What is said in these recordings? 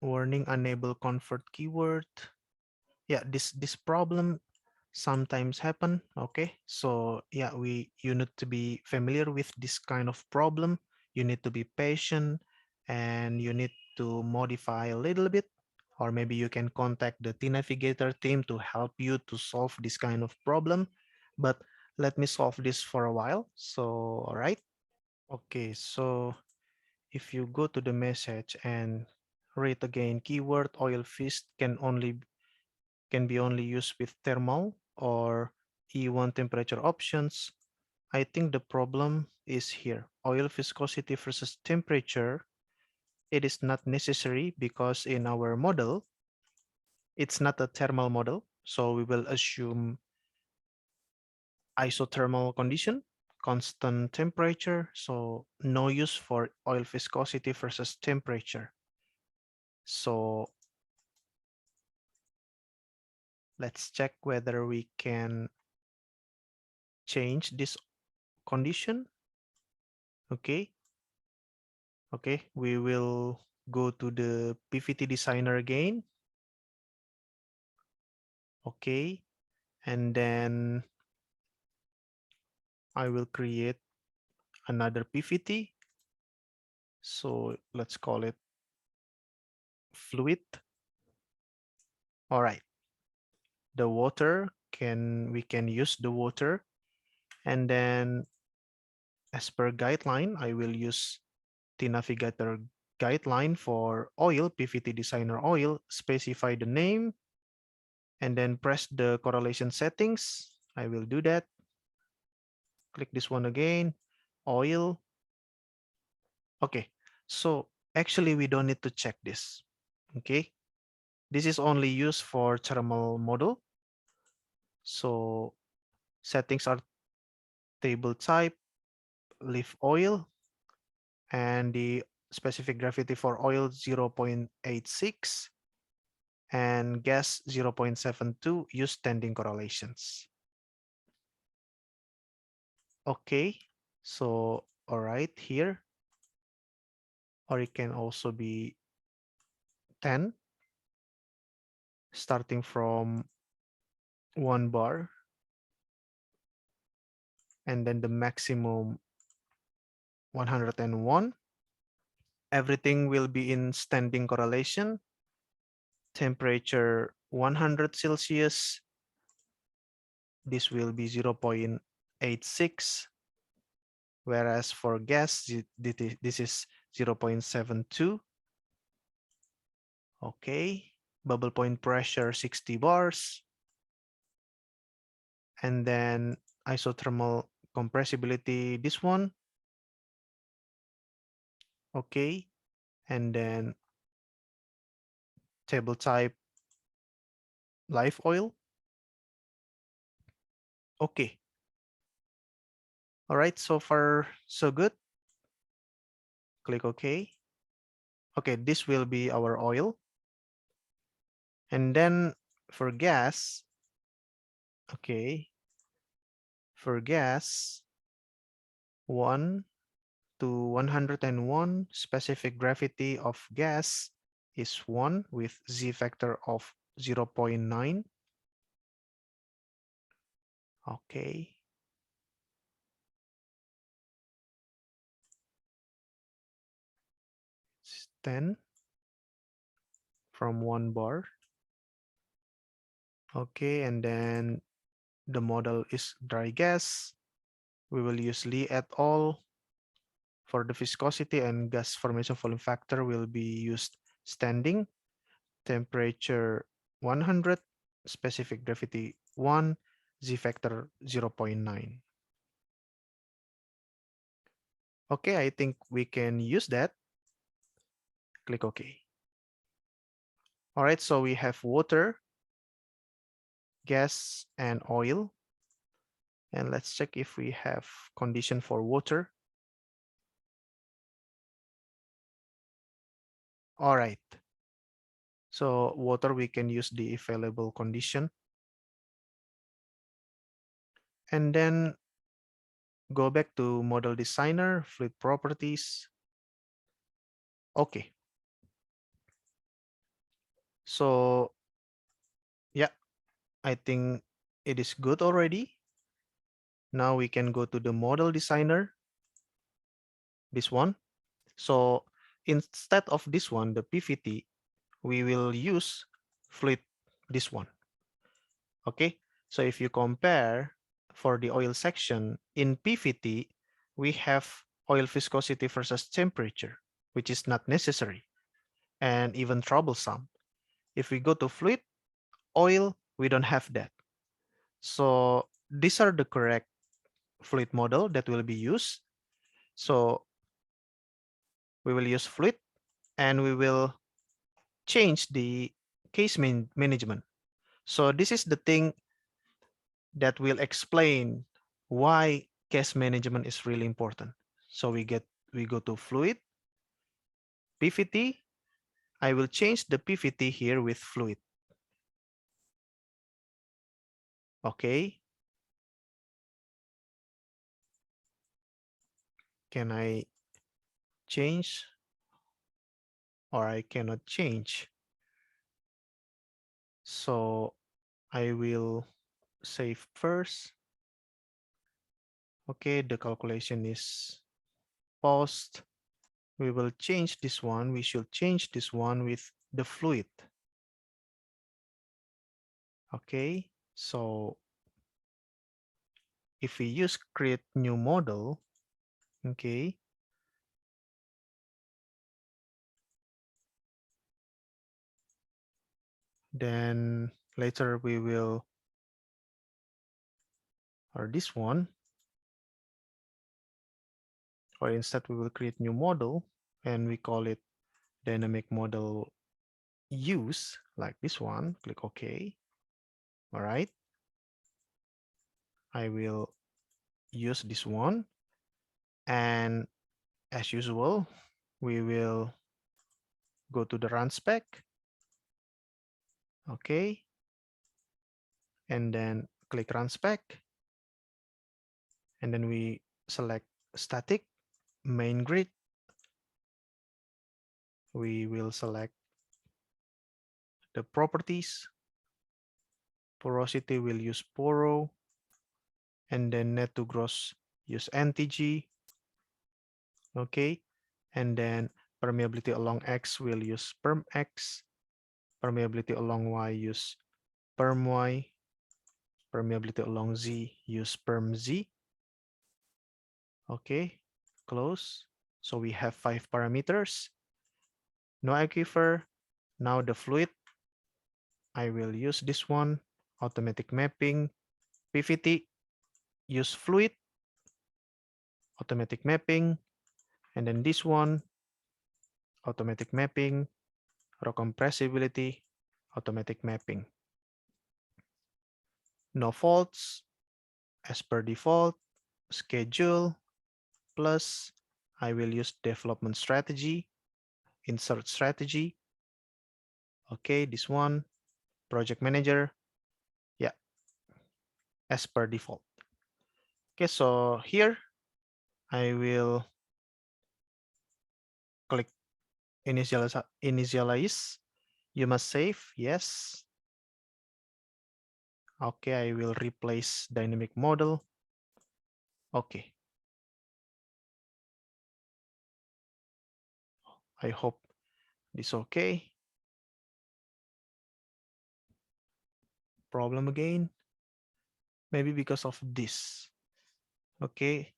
warning, unable convert keyword. Yeah, this problem sometimes happen. Okay, so yeah, you need to be familiar with this kind of problem. You need to be patient, and you need to modify a little bit, or maybe you can contact the tNavigator team to help you to solve this kind of problem. But let me solve this for a while. So all right. Okay, so if you go to the message and read again, keyword oil fish can be only used with thermal or E1 temperature options. I think the problem is here. Oil viscosity versus temperature. It is not necessary because in our model, it's not a thermal model. So we will assume isothermal condition, constant temperature. So no use for oil viscosity versus temperature. So let's check whether we can change this condition. Okay. Okay, we will go to the PVT designer again. Okay, and then I will create another PVT. So let's call it fluid. All right, the water we can use the water, and then as per guideline, I will use tNavigator guideline for oil, PVT designer oil, specify the name, and then press the correlation settings. I will do that. Click this one again, oil. Okay, so actually we don't need to check this. Okay, this is only used for thermal model. So settings are table type, leaf oil, and the specific gravity for oil 0.86 and gas 0.72. Use standing correlations. Okay, so all right here, or it can also be 10, starting from 1 bar, and then the maximum 101. Everything will be in standing correlation. Temperature 100 Celsius. This will be 0.86. Whereas for gas, this is 0.72. Okay. Bubble point pressure 60 bars. And then isothermal compressibility, this one. Okay. And then table type live oil. Okay. All right, so far so good. Click OK. Okay, this will be our oil. And then for gas, okay, for gas, 1 to 101, specific gravity of gas is 1 with Z factor of 0.9. Okay. It's 10 from 1 bar. Okay, and then the model is dry gas. We will use Lee et al. For the viscosity and gas formation volume factor will be used standing. Temperature 100, specific gravity 1, Z factor 0.9. Okay, I think we can use that. Click OK. All right, so we have water, gas, and oil. And let's check if we have condition for water. All right. So water, we can use the available condition. And then go back to model designer, fluid properties. Okay. So yeah, I think it is good already. Now we can go to the model designer, this one. So instead of this one, the PVT, we will use fluid, this one. Okay, so if you compare for the oil section in PVT, we have oil viscosity versus temperature, which is not necessary and even troublesome. If we go to fluid oil, we don't have that. So these are the correct fluid model that will be used. So we will use fluid and we will change the case management. So this is the thing that will explain why case management is really important. So we go to fluid, PVT. I will change the PVT here with fluid. Okay. Can I change or I cannot change? So I will save first. Okay, the calculation is paused. We will change this one. We should change this one with the fluid. Okay, so if we use create new model, okay, then later we will, or this one, or instead we will create new model and we call it dynamic model use, like this one. Click OK. All right. I will use this one. And as usual, we will go to the run spec. Okay. And then click run spec. And then we select static, main grid. We will select the properties. Porosity will use poro. And then net to gross use NTG. Okay. And then permeability along X will use perm X. Permeability along Y use perm Y. Permeability along Z use perm Z. Okay, close. So we have 5 parameters. No aquifer. Now the fluid. I will use this one. Automatic mapping. PVT. Use fluid. Automatic mapping. And then this one. Automatic mapping. Raw compressibility. Automatic mapping. No faults. As per default. Schedule. Plus. I will use development strategy. Insert strategy. Okay, this one. Project manager. Yeah, as per default. Okay, so here I will click initialize. You must save. Yes. Okay, I will replace dynamic model. Okay. I hope this okay. Problem again. Maybe because of this. Okay.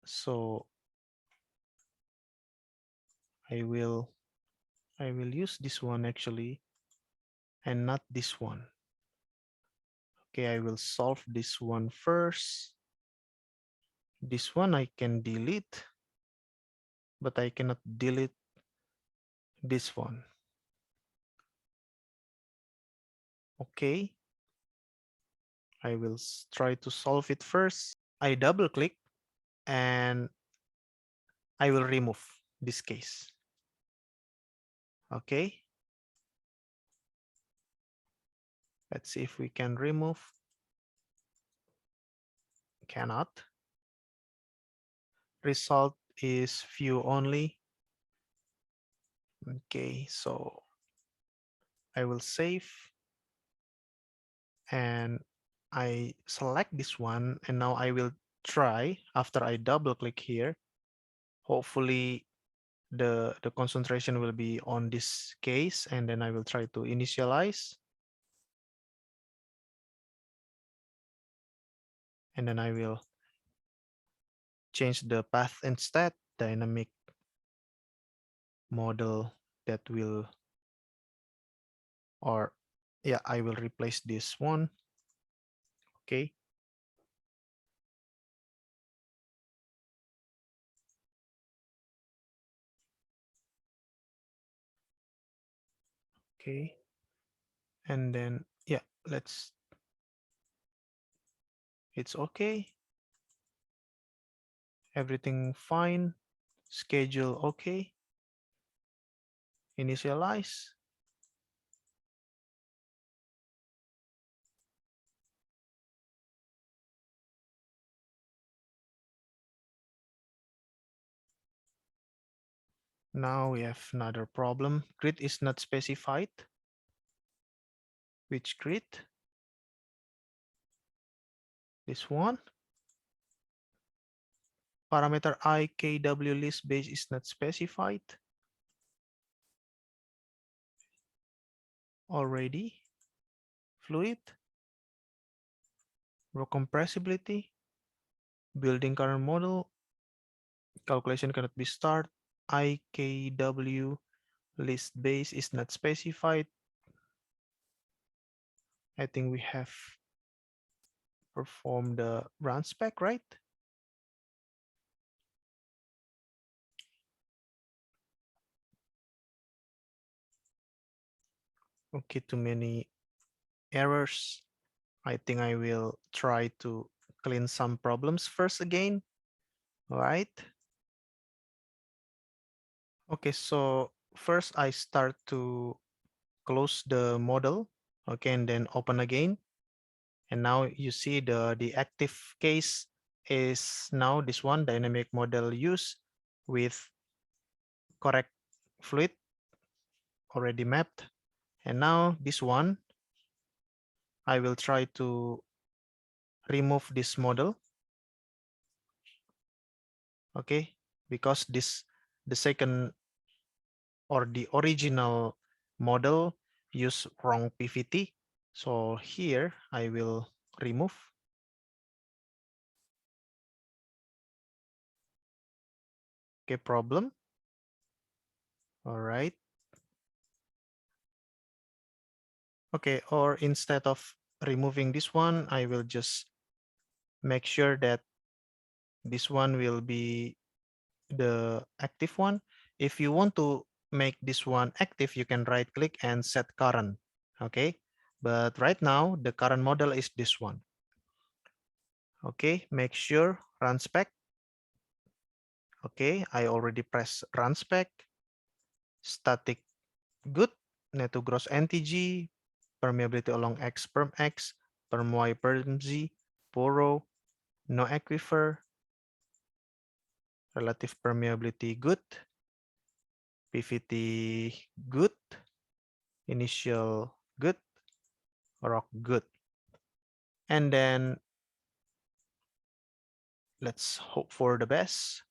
So I will use this one actually and not this one. Okay, I will solve this one first. This one I can delete, but I cannot delete this one. Okay. I will try to solve it first. I double click and I will remove this case. Okay. Let's see if we can remove. Cannot. Result is view only. Okay, so I will save and I select this one, and now I will try after I double click here. Hopefully the concentration will be on this case, and then I will try to initialize, and then I will change the path instead, dynamic model that will, or yeah, I will replace this one. Okay. Okay. And then, yeah, it's okay. Everything fine. Schedule okay. Initialize. Now we have another problem. Grid is not specified. Which grid? This one. Parameter IKW list base is not specified already. Fluid. Row compressibility. Building current model. Calculation cannot be started. IKW list base is not specified. I think we have performed the run spec, right? Okay, too many errors. I think I will try to clean some problems first again. All right. Okay, so first I start to close the model. Okay, and then open again. And now you see the active case is now this one, dynamic model use with correct fluid already mapped. And now this one, I will try to remove this model. Okay, because the second or the original model use wrong PVT. So here I will remove. Okay, problem. All right. Okay, or instead of removing this one, I will just make sure that this one will be the active one. If you want to make this one active, you can right click and set current. Okay, but right now the current model is this one. Okay, make sure run spec. Okay, I already press run spec. Static good. Net to gross NTG. Permeability along X perm X. Perm Y perm Z. Poro. No aquifer. Relative permeability good. PVT good. Initial good. Rock good. And then let's hope for the best.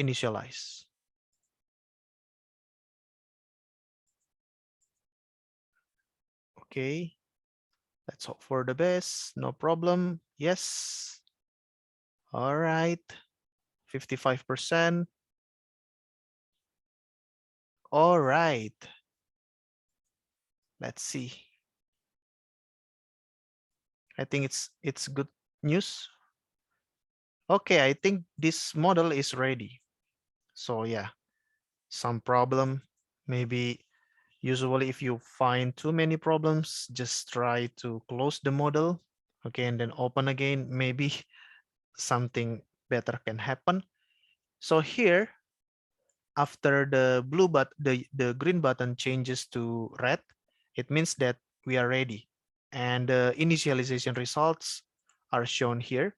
Initialize. Okay. Let's hope for the best. No problem. Yes. All right. 55%. All right. Let's see. I think it's good news. Okay, I think this model is ready. So yeah, some problem. Maybe usually if you find too many problems, just try to close the model. Okay, and then open again. Maybe something better can happen. So here, after the the green button changes to red, it means that we are ready. And the initialization results are shown here.